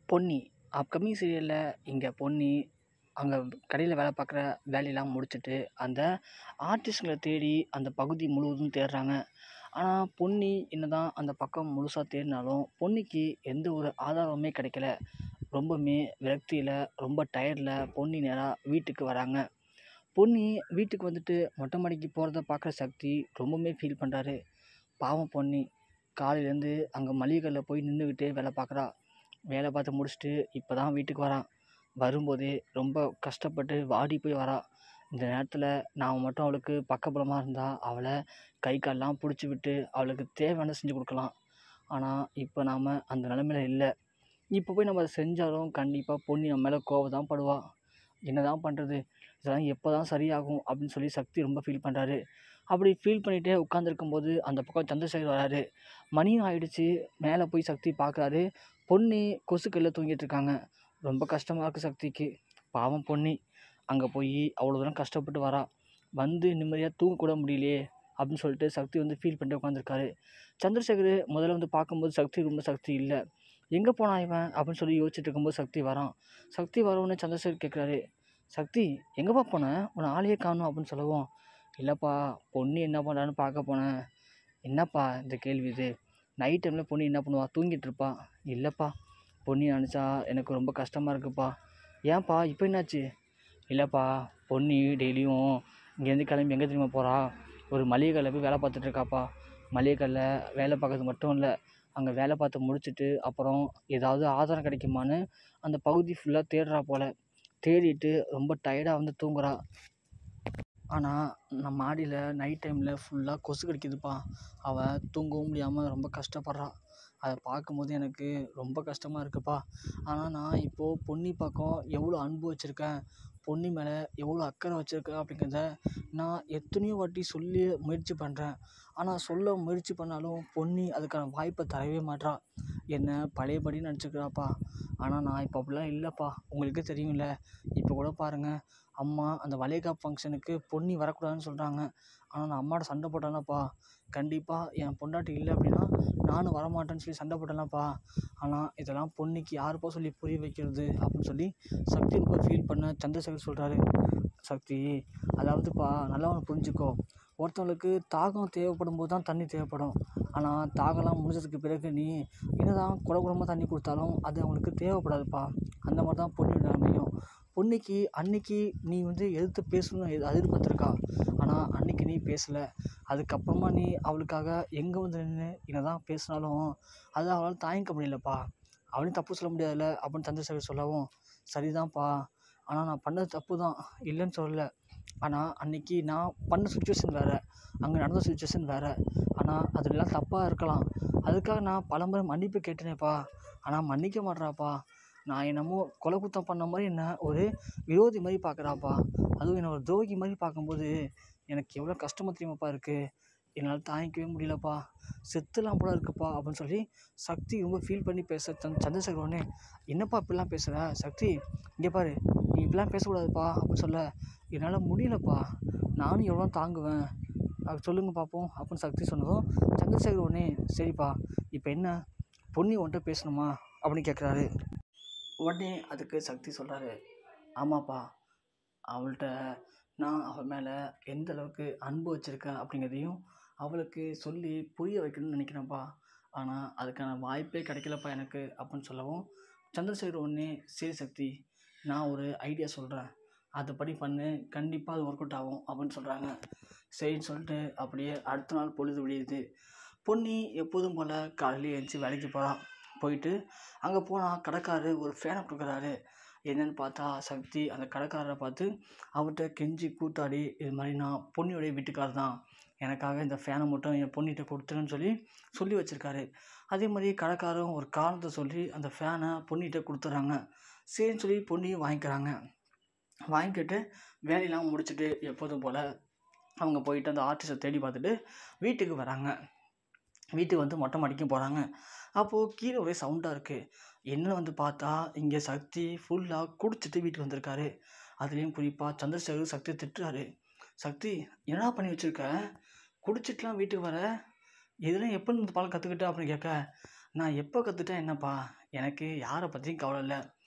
Ponni upcoming சீரியலில் இங்கே பொன்னி அங்கே கடையில் வேலை பார்க்குற வேலையெல்லாம் முடிச்சுட்டு அந்த ஆர்டிஸ்ட்களை தேடி அந்த பகுதி முழுவதும் தேடுறாங்க. ஆனால் பொன்னி என்னதான் அந்த பக்கம் முழுசாக தேடினாலும் பொன்னிக்கு எந்த ஒரு ஆதாரமுமே கிடைக்கல. ரொம்பவுமே விரக்தியில் ரொம்ப டயர்டில் பொன்னி நேராக வீட்டுக்கு வராங்க. பொன்னி வீட்டுக்கு வந்துட்டு மொட்டை மாடிக்கு போகிறத பார்க்குற சக்தி ரொம்பவுமே ஃபீல் பண்ணுறாரு. பாவம் பொன்னி காலையிலேருந்து அங்கே மளிகை கடையில் போய் நின்றுக்கிட்டே வேலை பார்க்குறா. வேலை பார்த்து முடிச்சுட்டு இப்போ தான் வீட்டுக்கு வரான். வரும்போதே ரொம்ப கஷ்டப்பட்டு வாடி போய் வரா. இந்த நேரத்தில் நாம் மட்டும் அவளுக்கு பக்கபலமாக இருந்தால் அவளை கை காலெலாம் பிடிச்சி விட்டு அவளுக்கு தேவையான செஞ்சு கொடுக்கலாம். ஆனால் இப்போ நாம் அந்த நிலமையில இல்லை. இப்போ போய் நம்ம அதை செஞ்சாலும் கண்டிப்பாக பொன்னி நம்ம மேலே கோவம் தான் படுவா. என்ன தான் பண்ணுறது, இதெல்லாம் எப்போ தான் சரியாகும் அப்படின்னு சொல்லி சக்தி ரொம்ப ஃபீல் பண்ணுறாரு. அப்படி ஃபீல் பண்ணிகிட்டே உட்காந்துருக்கும்போது அந்த பக்கம் சந்திரசேகர் வராரு. மணியும் ஆயிடுச்சு. மேலே போய் சக்தி பார்க்குறாரு. பொன்னி கொசுக்கல்ல தூங்கிட்டு இருக்காங்க. ரொம்ப கஷ்டமாக இருக்குது சக்திக்கு. பாவம் பொன்னி அங்கே போய் அவ்வளோ தூரம் கஷ்டப்பட்டு வரா. வந்து நிம்மதியாக தூங்கக்கூட முடியலையே அப்படின்னு சொல்லிட்டு சக்தி வந்து ஃபீல் பண்ணிட்டு உட்காந்துருக்காரு. சந்திரசேகர் முதல்ல வந்து பார்க்கும்போது சக்தி இல்லை. எங்கே போனா இவன் அப்படின்னு சொல்லி யோசிச்சுட்டு இருக்கும்போது சக்தி வரான். சக்தி வரவுன்னு சந்திரசேகர் கேட்குறாரு, சக்தி எங்கேப்பா போனேன், உன்னை ஆளையே காணும் அப்படின்னு சொல்லவும், இல்லைப்பா பொன்னி என்ன பண்ணுறான்னு பார்க்க போனேன். என்னப்பா இந்த கேள்வி இது, நைட் டைமில் பொன்னி என்ன பண்ணுவா, தூங்கிட்டு இருப்பா. இல்லைப்பா பொன்னி நினச்சா எனக்கு ரொம்ப கஷ்டமாக இருக்குப்பா. ஏன்ப்பா இப்போ என்னாச்சு? இல்லைப்பா பொன்னி டெய்லியும் இங்கேருந்து கிளம்பி எங்கே தெரியுமா போகிறா, ஒரு மளிகை கடையில் போய் வேலை பார்த்துட்டு இருக்காப்பா. மளிகை கடையில் வேலை பார்க்கறது மட்டும் இல்லை, அங்கே வேலை பார்த்து முடிச்சுட்டு அப்புறம் ஏதாவது ஆதாரம் கிடைக்குமான்னு அந்த பகுதி ஃபுல்லாக தேடுறா போல். தேடிட்டு ரொம்ப டயர்டாக வந்து தூங்குறா. ஆனால் நம்ம மாடியில் நைட் டைமில் ஃபுல்லாக கொசு கடிக்குதுப்பா. அவள் தூங்கவும் முடியாமல் ரொம்ப கஷ்டப்படுறா. அதை பார்க்கும்போது எனக்கு ரொம்ப கஷ்டமாக இருக்குப்பா. ஆனால் நான் இப்போது பொன்னி பக்கம் எவ்வளோ அன்பு வச்சுருக்கேன், பொன்னி மேலே எவ்வளோ அக்கறை வச்சுருக்கேன் அப்படிங்கிறத நான் எத்தனையோ வாட்டி சொல்லி முயற்சி பண்ணுறேன். ஆனால் சொல்ல முயற்சி பண்ணாலும் பொன்னி அதுக்கான வாய்ப்பை தரவே மாட்றா. என்னை பழையபடி நினச்சிக்கிறாப்பா. ஆனால் நான் இப்போ அப்படிலாம் இல்லைப்பா. உங்களுக்கே தெரியும்ல, இப்போ கூட பாருங்கள், அம்மா அந்த வளைகாப்பு ஃபங்க்ஷனுக்கு பொன்னி வரக்கூடாதுன்னு சொல்கிறாங்க. ஆனால் நான் அம்மாட்ட சண்டை போட்டேன்லப்பா. கண்டிப்பாக என் பொண்டாட்டி இல்லை அப்படின்னா நானும் வரமாட்டேன்னு சொல்லி சண்டை போட்டேன்லப்பா. ஆனால் இதெல்லாம் பொன்னிக்கு யாருப்பா சொல்லி புரிய வைக்கிறது அப்படின்னு சொல்லி சக்தி ரொம்ப ஃபீல் பண்ண சந்திரசேகர் சொல்கிறாரு. சக்தி அதாவதுப்பா, நல்லா ஒன்று புரிஞ்சுக்கோ, ஒருத்தவங்களுக்கு தாகம் தேவைப்படும் போது தான் தண்ணி தேவைப்படும். ஆனால் தாகம்லாம் முடிஞ்சதுக்கு பிறகு நீ என்னதான் குடகுடமாக தண்ணி கொடுத்தாலும் அது அவங்களுக்கு தேவைப்படாதுப்பா. அந்த மாதிரி தான் பொன்னியோட நிலைமையும். பொன்னிக்கு அன்னைக்கு நீ வந்து எதிர்த்து பேசணும்னு எதிர்பார்த்துருக்கா. ஆனால் அன்னைக்கு நீ பேசலை. அதுக்கப்புறமா நீ அவளுக்காக எங்கே வந்து நின்று என்ன தான் பேசினாலும் அது அவளால் தாங்கிக்க முடியலப்பா. அவளையும் தப்பு சொல்ல முடியாதுல்ல அப்படின்னு சந்திரசேகர் சொல்லவும், சரிதான்ப்பா, ஆனால் நான் பண்ணது தப்பு தான், இல்லைன்னு சொல்லலை. ஆனால் அன்றைக்கி நான் பண்ண சுச்சுவேஷன் வேறு, அங்கே நடந்த சுச்சுவேஷன் வேறு. ஆனால் அதெல்லாம் தப்பாக இருக்கலாம். அதுக்காக நான் பலமுறை மன்னிப்பு கேட்டேனேப்பா. ஆனால் மன்னிக்க மாட்றாப்பா. நான் என்னமோ கொலை குத்தம் பண்ண மாதிரி என்ன ஒரு விரோதி மாதிரி பார்க்குறாப்பா. அதுவும் என்னை ஒரு துரோகி மாதிரி பார்க்கும்போது எனக்கு எவ்வளோ கஷ்டமாக தெரியுமாப்பா இருக்குது. என்னால் தாங்கிக்கவே முடியலப்பா. செத்துலாம் போல இருக்குப்பா அப்படின்னு சொல்லி சக்தி ரொம்ப ஃபீல் பண்ணி பேச சந்திரசேகர் உடனே, என்னப்பா இப்படிலாம் பேசுகிற சக்தி, இங்கே பாரு, நீ இப்படிலாம் பேசக்கூடாதுப்பா அப்படின்னு சொல்ல, என்னால் முடியலப்பா, நானும் எவ்வளோ தாங்குவேன், அது சொல்லுங்க பார்ப்போம் அப்படின்னு சக்தி சொன்னதும் சந்திரசேகர் உடனே, சரிப்பா இப்போ என்ன பொன்னி உன்கிட்ட பேசணுமா அப்படின்னு கேட்குறாரு. உடனே அதுக்கு சக்தி சொல்கிறாரு, ஆமாப்பா, அவள்கிட்ட நான் அவள் மேலே எந்த அளவுக்கு அன்பு வச்சுருக்கேன் அப்படிங்கிறதையும் அவளுக்கு சொல்லி புரிய வைக்கணும்னு நினைக்கிறேன்ப்பா. ஆனால் அதுக்கான வாய்ப்பே கிடைக்கலப்பா எனக்கு அப்படின்னு சொல்லவும், சந்திரசேகர் உடனே சரி சக்தி, நான் ஒரு ஐடியா சொல்கிறேன், அதுபடி பண்ணு, கண்டிப்பாக அது ஒர்க் அவுட் ஆகும் அப்படின்னு சொல்கிறாங்க. சரின்னு சொல்லிட்டு அப்படியே அடுத்த நாள் பொழுது விடியுது. பொன்னி எப்போதும் போல் காலையில் எழுந்துச்சி வேலைக்கு போகிறான். போயிட்டு அங்கே போனால் கடைக்காரர் ஒரு ஃபேனை கொடுக்குறாரு. என்னென்னு பார்த்தா சக்தி அந்த கடைக்காரரை பார்த்து அவர்கிட்ட கெஞ்சி கூத்தாடி, இது மாதிரி நான் பொன்னியோடைய வீட்டுக்காரர் தான், எனக்காக இந்த ஃபேனை மட்டும் என் பொண்ணிகிட்ட கொடுத்துருன்னு சொல்லி வச்சுருக்காரு. அதே மாதிரி கடைக்காரரும் ஒரு காரணத்தை சொல்லி அந்த ஃபேனை பொன்னிகிட்ட கொடுத்துட்றாங்க. சரின்னு சொல்லி பொன்னியும் வாங்கிக்கிறாங்க. வாங்கிக்கிட்டு வேலையெல்லாம் முடிச்சுட்டு எப்போதும் போல் அவங்க போயிட்டு அந்த ஆர்டிஸ்ட்டை தேடி பார்த்துட்டு வீட்டுக்கு வராங்க. வீட்டுக்கு வந்து மொட்டை மாடிக்கும் போகிறாங்க. அப்போது கீழே ஒரே சவுண்டாக இருக்குது. என்ன வந்து பார்த்தா இங்கே சக்தி ஃபுல்லாக குடிச்சிட்டு வீட்டுக்கு வந்திருக்காரு. அதுலேயும் குறிப்பாக சந்திரசேகர் சக்தியை திட்டுறாரு. சக்தி என்னடா பண்ணி வச்சுருக்க, குடிச்சிட்டுலாம் வீட்டுக்கு வர, இதெல்லாம் எப்போ இந்த பழம் கற்றுக்கிட்ட அப்படின்னு கேட்க, நான் எப்போ கற்றுட்டேன் என்னப்பா, எனக்கு யாரை பற்றியும் கவலை இல்லை.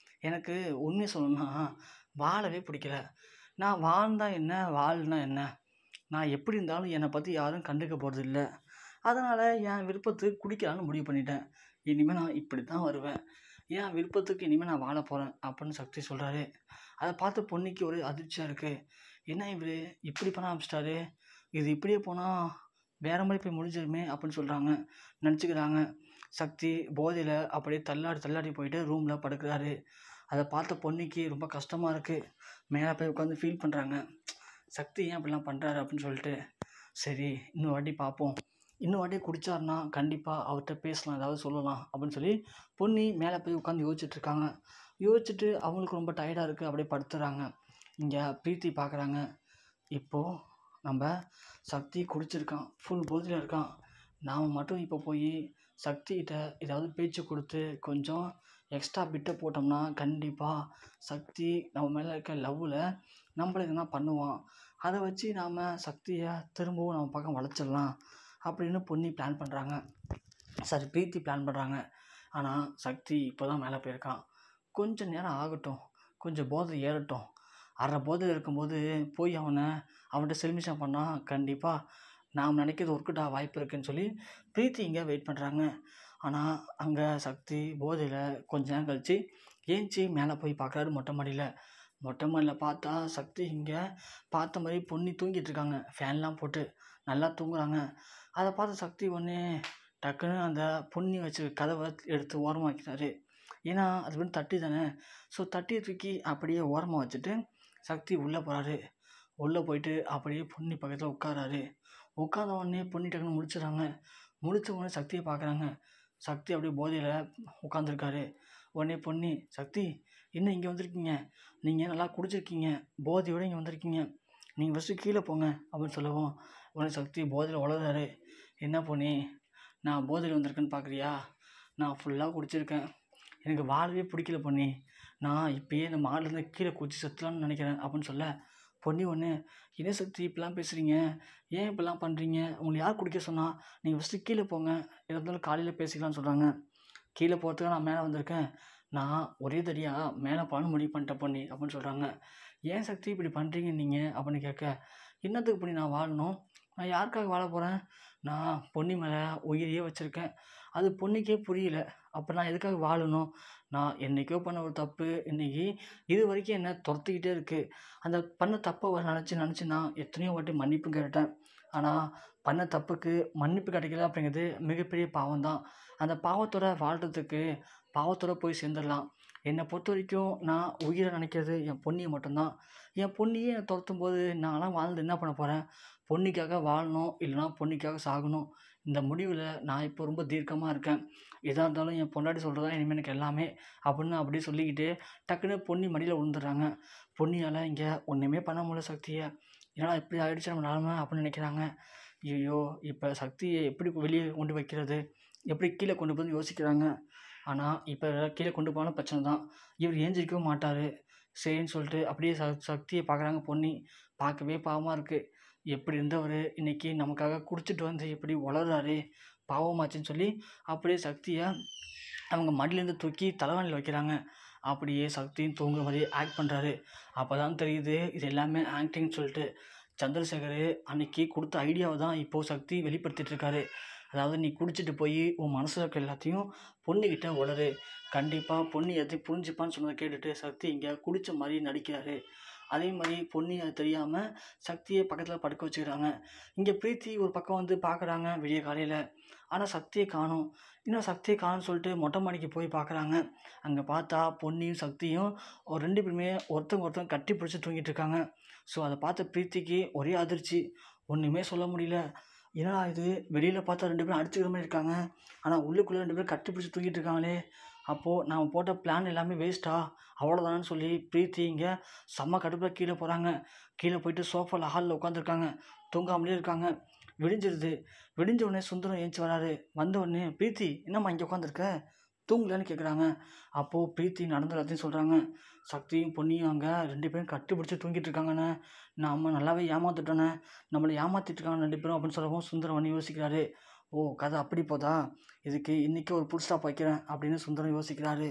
எனக்கு உண்மையை சொல்லணும்னா வாழவே பிடிக்கல. நான் வாழ்ந்தா என்ன, வாழ்னா என்ன? நான் எப்படி இருந்தாலும் என்னை பற்றி யாரும் கண்டுக்க போகிறது இல்லை. அதனால் என் விருப்பத்துக்கு குடிக்கலான்னு முடிவு பண்ணிட்டேன். இனிமேல் நான் இப்படி தான் வருவேன். என் விருப்பத்துக்கு இனிமேல் நான் வாழ போகிறேன் அப்படின்னு சக்தி சொல்கிறாரு. அதை பார்த்து பொன்னிக்கு ஒரு அதிர்ச்சியாக இருக்குது. என்ன இவர் இப்படி பண்ண ஆரம்பிச்சிட்டாரு, இது இப்படியே போனால் வேற மாதிரி போய் முடிஞ்சிருமே அப்படின்னு சொல்கிறாங்க, நினச்சிக்கிறாங்க. சக்தி போதையில் அப்படியே தள்ளாடி தள்ளாடி போயிட்டு ரூமில் படுக்கிறாரு. அதை பார்த்த பொன்னிக்கு ரொம்ப கஷ்டமாக இருக்குது. மேலே போய் உட்காந்து ஃபீல் பண்ணுறாங்க. சக்தி ஏன் அப்படிலாம் பண்ணுறாரு அப்படின்னு சொல்லிட்டு, சரி இன்னொரு வாட்டி பார்ப்போம், இன்னொரு வாட்டி குடித்தாருன்னா கண்டிப்பாக அவர்கிட்ட பேசலாம், ஏதாவது சொல்லலாம் அப்படின்னு சொல்லி பொன்னி மேலே போய் உட்காந்து யோசிச்சுட்ருக்காங்க. யோசிச்சுட்டு அவங்களுக்கு ரொம்ப டயர்டாக இருக்குது, அப்படியே படுத்துறாங்க. இங்கே பிரீத்தி பார்க்குறாங்க. இப்போது நம்ம சக்தி குடிச்சிருக்கான், ஃபுல் போதையில் இருக்கான். நாம் மட்டும் இப்போ போய் சக்திகிட்ட ஏதாவது பேச்சு கொடுத்து கொஞ்சம் எக்ஸ்ட்ரா பிட்டை போட்டோம்னா கண்டிப்பாக சக்தி நம்ம மேலே இருக்க லவ்வில் நம்மள எதுனா பண்ணுவான். அதை வச்சு நாம் சக்தியை திரும்பவும் நம்ம பக்கம் வளைச்சிடலாம் அப்படின்னு பொன்னி பிளான் பண்ணுறாங்க. சரி, பிரீத்தி பிளான் பண்ணுறாங்க. ஆனால் சக்தி இப்போ தான் மேலே போயிருக்கான். கொஞ்சம் நேரம் ஆகட்டும், கொஞ்சம் போதை ஏறட்டும். அரை போதையில் இருக்கும்போது போய் அவன்கிட்ட செல்மிஷம் பண்ணால் கண்டிப்பாக நாம் நினைக்கிறது ஒர்க்கிட்ட வாய்ப்பு இருக்குதுன்னு சொல்லி பிரீத்தி இங்கே வெயிட் பண்ணுறாங்க. ஆனால் அங்கே சக்தி போதையில் கொஞ்ச நேரம் கழித்து ஏஞ்சி மேலே போய் பார்க்குறாரு மொட்டை மாடியில். மொட்டை மாடியில் பார்த்தா சக்தி இங்கே பார்த்த மாதிரி பொன்னி தூங்கிட்டு இருக்காங்க. ஃபேன்லாம் போட்டு நல்லா தூங்குறாங்க. அதை பார்த்து சக்தி ஒன்றே டக்குன்னு அந்த பொன்னி வச்சு கதவை எடுத்து ஓரமாக வைக்கிறாரு. ஏன்னா அது வந்து தட்டி தானே. ஸோ தட்டியை தூக்கி அப்படியே ஓரமாக வச்சுட்டு சக்தி உள்ளே போகிறாரு. உள்ளே போயிட்டு அப்படியே பொன்னி பக்கத்தில் உட்காராரு. உட்காந்த உடனே பொன்னி டக்குன்னு முடிச்சிடறாங்க. முடித்த உடனே சக்தியை பார்க்குறாங்க. சக்தி அப்படியே போதையில் உட்காந்துருக்காரு. உடனே பொன்னி, சக்தி என்ன இங்கே வந்திருக்கீங்க, நீங்கள் நல்லா குடிச்சிருக்கீங்க, போதையோடு இங்கே வந்திருக்கீங்க, நீங்கள் ஃபஸ்ட்டு கீழே போங்க அப்படின்னு சொல்லவும் உடனே சக்தி போதையில் உளறாரு. என்ன பொன்னி, நான் போதையில் வந்திருக்கேன்னு பார்க்குறியா? நான் ஃபுல்லாக குடிச்சிருக்கேன், எனக்கு வாழவே பிடிக்கல பொன்னி, நான் இப்போயே இந்த மாடிலேருந்து கீழே குதிச்சு செத்துலான்னு நினைக்கிறேன் அப்படின்னு சொல்ல பொன்னி ஒன்று, என்ன சக்தி இப்படிலாம் பேசுகிறீங்க, ஏன் இப்படிலாம் பண்ணுறீங்க, உங்களை யார் குடிக்க சொன்னால், நீங்கள் ஃபஸ்ட்டு கீழே போங்க, எதாக இருந்தாலும் காலையில் பேசிக்கலாம்னு சொல்கிறாங்க. கீழே போகிறதுக்கு நான் மேலே வந்திருக்கேன், நான் ஒரே தடியாக மேலே போகலான்னு முடிவு பண்ணிட்டேன் பொன்னி அப்படின்னு சொல்கிறாங்க. ஏன் சக்தி இப்படி பண்ணுறீங்க நீங்கள் அப்படின்னு கேட்க, என்னத்துக்கு பொன்னி நான் வாழணும், நான் யாருக்காக வாழ போகிறேன், நான் பொன்னி மேலே உயிரையே வச்சுருக்கேன், அது பொன்னிக்கே புரியல, அப்போ நான் எதுக்காக வாழணும், நான் என்றைக்கோ பண்ண ஒரு தப்பு இன்றைக்கி இது வரைக்கும் என்னை துரத்திக்கிட்டே இருக்குது, அந்த பண்ண தப்பை நினச்சி நான் எத்தனையோ வாட்டி மன்னிப்பு கேட்டேன், ஆனால் பண்ண தப்புக்கு மன்னிப்பு கிடைக்கல அப்படிங்கிறது மிகப்பெரிய பாவம் தான். அந்த பாவத்தோட வாழ்கிறதுக்கு பாவத்தோட போய் சேர்ந்துடலாம். என்னை பொறுத்த வரைக்கும் நான் உயிரை நினைக்கிறது என் பொன்னியை மட்டும்தான். என் பொன்னியே என்னை துரத்தும் போது நான்லாம் வாழ்ந்து என்ன பண்ண போகிறேன், பொன்னிக்காக வாழணும் இல்லைனா பொன்னிக்காக சாகணும். இந்த முடிவில் நான் இப்போ ரொம்ப தீர்க்கமாக இருக்கேன். எதாக இருந்தாலும் என் பொண்டாட்டி சொல்கிறதா இனிமேல் எனக்கு எல்லாமே அப்படின்னு அப்படியே சொல்லிக்கிட்டு டக்குன்னு பொன்னி மடியில் விழுந்துடுறாங்க. பொன்னியால் இங்கே ஒன்றுமே பண்ண முடியல சக்தியை. ஏன்னா இப்படி ஆகிடுச்சு நம்ம நிலமை அப்படின்னு நினைக்கிறாங்க. ஐயோ, இப்போ சக்தியை எப்படி வெளியே கொண்டு வைக்கிறது, எப்படி கீழே கொண்டு போய் யோசிக்கிறாங்க. ஆனால் இப்போ கீழே கொண்டு போனாலும் பிரச்சனை தான், இவர் ஏஞ்சிருக்கவும் மாட்டார். சரின்னு சொல்லிட்டு அப்படியே சக்தியை பார்க்குறாங்க பொன்னி. பார்க்கவே பாவமாக இருக்குது. எப்படி இருந்தவர் இன்றைக்கி நமக்காக குடிச்சிட்டு வந்து எப்படி உளறாரு, பாவமாச்சுன்னு சொல்லி அப்படியே சக்தியை அவங்க மடியிலேருந்து தூக்கி தலைவாணியில் வைக்கிறாங்க. அப்படியே சக்தியும் தூங்குற மாதிரி ஆக்ட் பண்ணுறாரு. அப்போ தான் தெரியுது இது எல்லாமே ஆக்டிங்னு சொல்லிட்டு. சந்திரசேகர் அன்னைக்கு கொடுத்த ஐடியாவை தான் இப்போது சக்தி வெளிப்படுத்திட்டு இருக்காரு. அதாவது நீ குடிச்சிட்டு போய் உன் மனசில் இருக்க எல்லாத்தையும் பொண்ணுக்கிட்ட உளறு, கண்டிப்பாக பொண்ணு எதையும் புரிஞ்சுப்பான்னு சொன்னதை கேட்டுட்டு சக்தி இங்கே குடித்த மாதிரி நடிக்கிறாரு. அதே மாதிரி பொண்ணு அது தெரியாமல் சக்தியை பக்கத்தில் படுக்க வச்சுக்கிறாங்க. இங்கே பிரீத்தி ஒரு பக்கம் வந்து பார்க்குறாங்க விடிய காலையில். ஆனால் சக்தியை காணும். இன்னும் சக்தியை காணும்னு சொல்லிட்டு மொட்டை மாடிக்கு போய் பார்க்குறாங்க. அங்கே பார்த்தா பொன்னியும் சக்தியும் ஒரு 2 பேருமே ஒருத்தவங்க கட்டி பிடிச்சி தூங்கிட்டு இருக்காங்க. ஸோ அதை பார்த்த பிரீத்திக்கு ஒரே அதிர்ச்சி, ஒன்றுமே சொல்ல முடியல. என்னடா இது, வெளியில் பார்த்தா 2 பேரும் அடிச்சுக்கிற மாதிரி இருக்காங்க, ஆனால் உள்ளுக்குள்ளே 2 பேரும் கட்டி பிடிச்சி தூங்கிட்டு இருக்காங்களே, அப்போது நாம் போட்ட பிளான் எல்லாமே வேஸ்ட்டா, அவ்வளோதானு சொல்லி பிரீத்தி இங்கே செம்ம கடுப்பில் கீழே போகிறாங்க. கீழே போயிட்டு சோஃபாவில் ஹாலில் உட்காந்துருக்காங்க, தூங்காமலே இருக்காங்க. விடிஞ்சிருது. விடிஞ்ச உடனே சுந்தரம் ஏஞ்சி வராரு. வந்த உடனே, பிரீத்தி என்னம்மா இங்கே உட்காந்துருக்க, தூங்கலன்னு கேட்குறாங்க. அப்போது பிரீத்தி நடந்த எல்லாத்தையும் சொல்கிறாங்க. சக்தியும் பொன்னியும் அங்கே 2 பேரும் கட்டி பிடிச்சி தூங்கிட்டு இருக்காங்கண்ணே, நம்ம நல்லாவே ஏமாற்றிட்டோண்ணே, நம்மளை ஏமாற்றிட்டு இருக்காங்க 2 பேரும் அப்படின்னு சொல்லவும் சுந்தரம் வந்து யோசிக்கிறாரு. ஓ! கதை அப்படி போதா? இதுக்கு இன்னைக்கே ஒரு ஃபுல் ஸ்டாப் வைக்கிறேன் அப்படின்னு சுந்தரம் யோசிக்கிறாரு.